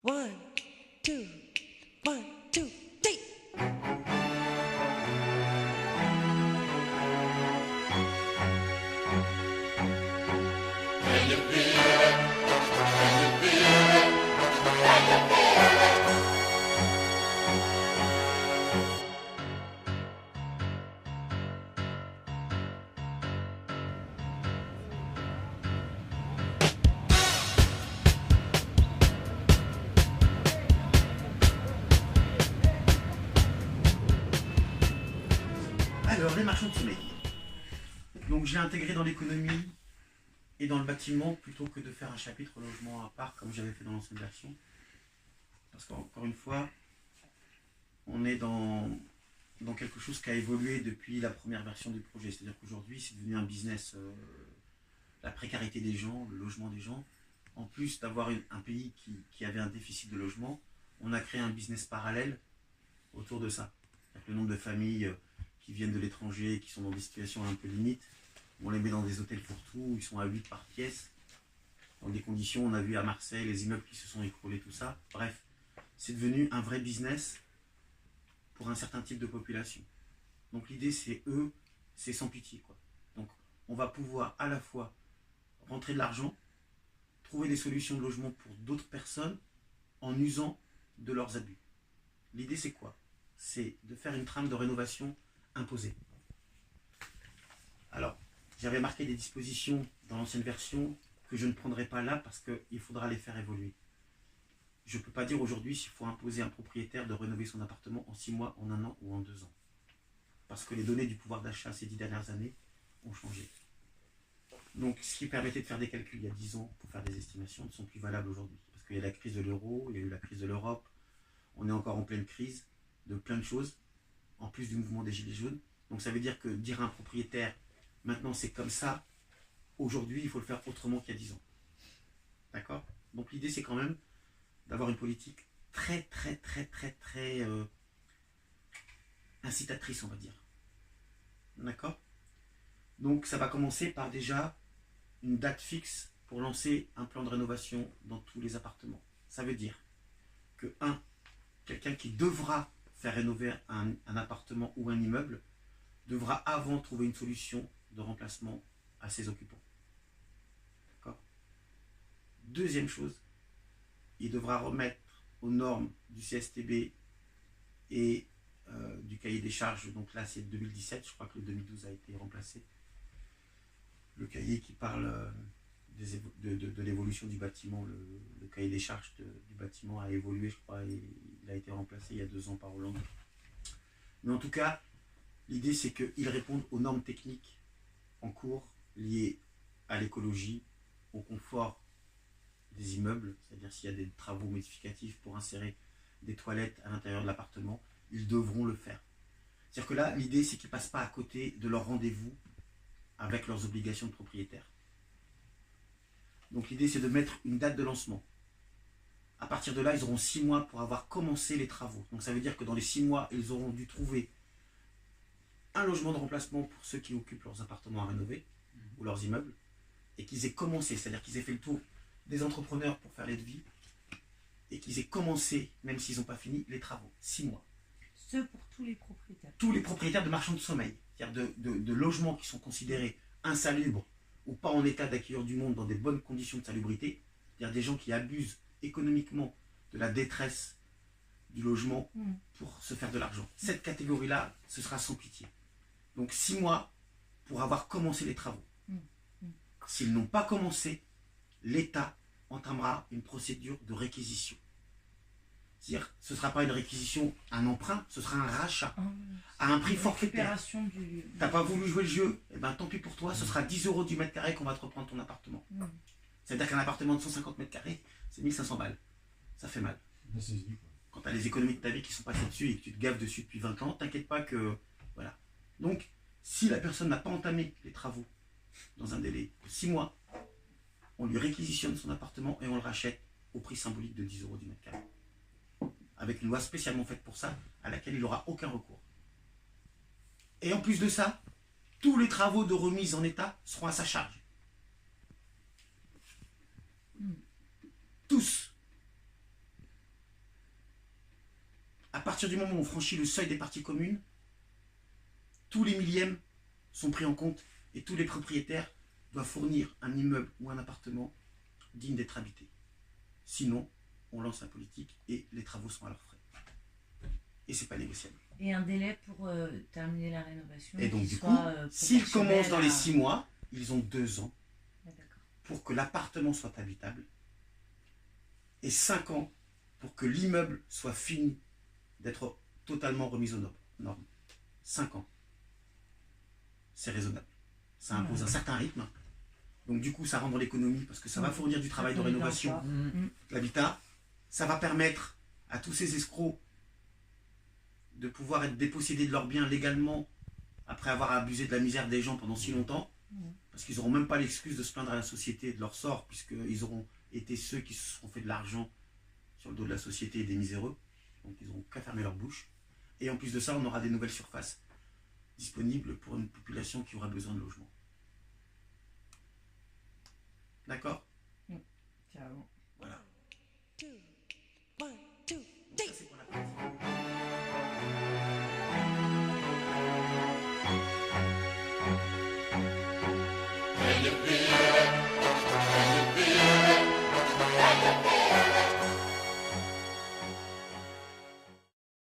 One, two, one, two, three. Alors, les marchands de sommeil. Donc, je l'ai intégré dans l'économie et dans le bâtiment plutôt que de faire un chapitre logement à part comme j'avais fait dans l'ancienne version. Parce qu'encore une fois, on est dans quelque chose qui a évolué depuis la première version du projet. C'est-à-dire qu'aujourd'hui, c'est devenu un business, la précarité des gens, le logement des gens. En plus d'avoir un pays qui avait un déficit de logement, on a créé un business parallèle autour de ça. Le nombre de familles qui viennent de l'étranger, qui sont dans des situations un peu limites, on les met dans des hôtels pour tout, où ils sont à 8 par pièce, dans des conditions, on a vu à Marseille les immeubles qui se sont écroulés, tout ça. Bref, c'est devenu un vrai business pour un certain type de population. Donc l'idée, c'est eux, c'est sans pitié, quoi. Donc on va pouvoir à la fois rentrer de l'argent, trouver des solutions de logement pour d'autres personnes en usant de leurs abus. L'idée, c'est quoi? C'est de faire une trame de rénovation imposée. Alors, j'avais marqué des dispositions dans l'ancienne version que je ne prendrai pas là parce qu'il faudra les faire évoluer. Je ne peux pas dire aujourd'hui s'il faut imposer à un propriétaire de rénover son appartement en 6 mois, en 1 an ou en 2 ans. Parce que les données du pouvoir d'achat ces 10 dernières années ont changé. Donc, ce qui permettait de faire des calculs il y a 10 ans pour faire des estimations ne sont plus valables aujourd'hui. Parce qu'il y a la crise de l'euro, il y a eu la crise de l'Europe, on est encore en pleine crise de plein de choses, en plus du mouvement des Gilets jaunes. Donc ça veut dire que dire à un propriétaire, maintenant c'est comme ça, aujourd'hui il faut le faire autrement qu'il y a 10 ans. D'accord? Donc l'idée c'est quand même d'avoir une politique très incitatrice, on va dire. D'accord? Donc ça va commencer par déjà une date fixe pour lancer un plan de rénovation dans tous les appartements. Ça veut dire que quelqu'un qui devra faire rénover un appartement ou un immeuble devra avant trouver une solution de remplacement à ses occupants. D'accord? Deuxième chose, il devra remettre aux normes du CSTB et du cahier des charges, donc là c'est 2017, je crois que le 2012 a été remplacé, le cahier qui parle de l'évolution du bâtiment, le cahier des charges du bâtiment a évolué, je crois, et il a été remplacé il y a 2 ans par Hollande. Mais en tout cas, l'idée c'est qu'ils répondent aux normes techniques en cours liées à l'écologie, au confort des immeubles, c'est-à-dire s'il y a des travaux modificatifs pour insérer des toilettes à l'intérieur de l'appartement, ils devront le faire. C'est-à-dire que là, l'idée c'est qu'ils ne passent pas à côté de leur rendez-vous avec leurs obligations de propriétaire. Donc l'idée c'est de mettre une date de lancement. À partir de là, ils auront 6 mois pour avoir commencé les travaux. Donc ça veut dire que dans les 6 mois, ils auront dû trouver un logement de remplacement pour ceux qui occupent leurs appartements à rénover, ou leurs immeubles, et qu'ils aient commencé, c'est-à-dire qu'ils aient fait le tour des entrepreneurs pour faire les devis, et qu'ils aient commencé, même s'ils n'ont pas fini, les travaux. 6 mois. Ce pour tous les propriétaires. Tous les propriétaires de marchands de sommeil, c'est-à-dire de logements qui sont considérés insalubres ou pas en état d'accueillir du monde dans des bonnes conditions de salubrité, c'est-à-dire des gens qui abusent économiquement de la détresse du logement pour se faire de l'argent. Cette catégorie-là, ce sera sans pitié. Donc 6 mois pour avoir commencé les travaux. S'ils n'ont pas commencé, l'État entamera une procédure de réquisition. C'est-à-dire, ce ne sera pas une réquisition, un emprunt, ce sera un rachat à un prix forfaitaire. Tu n'as pas voulu jouer le jeu, eh ben, tant pis pour toi, ce sera 10 € du mètre carré qu'on va te reprendre ton appartement. C'est-à-dire qu'un appartement de 150 mètres carrés, c'est 1500 balles. Ça fait mal. Quand tu as les économies de ta vie qui sont passées dessus et que tu te gaves dessus depuis 20 ans, t'inquiète pas que... Voilà. Donc, si la personne n'a pas entamé les travaux dans un délai de 6 mois, on lui réquisitionne son appartement et on le rachète au prix symbolique de 10 € du mètre carré. Avec une loi spécialement faite pour ça, à laquelle il n'aura aucun recours. Et en plus de ça, tous les travaux de remise en état seront à sa charge. Tous. partir du moment où on franchit le seuil des parties communes, tous les millièmes sont pris en compte et tous les propriétaires doivent fournir un immeuble ou un appartement digne d'être habité. Sinon, on lance la politique et les travaux sont à leurs frais. Et c'est pas négociable. Et un délai pour terminer la rénovation. Et donc qui du coup, soit, s'ils proportionnel commencent dans les à- 6 mois, ils ont 2 ans Ah, d'accord. pour que l'appartement soit habitable et 5 ans pour que l'immeuble soit fini d'être totalement remis aux normes. 5 ans. C'est raisonnable. Ça impose un certain rythme. Donc du coup, ça rend dans l'économie parce que ça va fournir du travail de fait du rénovation temps, quoi. de l'habitat. Ça va permettre à tous ces escrocs de pouvoir être dépossédés de leurs biens légalement après avoir abusé de la misère des gens pendant si longtemps. Parce qu'ils n'auront même pas l'excuse de se plaindre à la société de leur sort, puisqu'ils auront été ceux qui se sont fait de l'argent sur le dos de la société et des miséreux. Donc ils n'auront qu'à fermer leur bouche. Et en plus de ça, on aura des nouvelles surfaces disponibles pour une population qui aura besoin de logement. D'accord? Carrément. Voilà. 2, 1, 2, Donc 3. ça, c'est pour la partie. Can you feel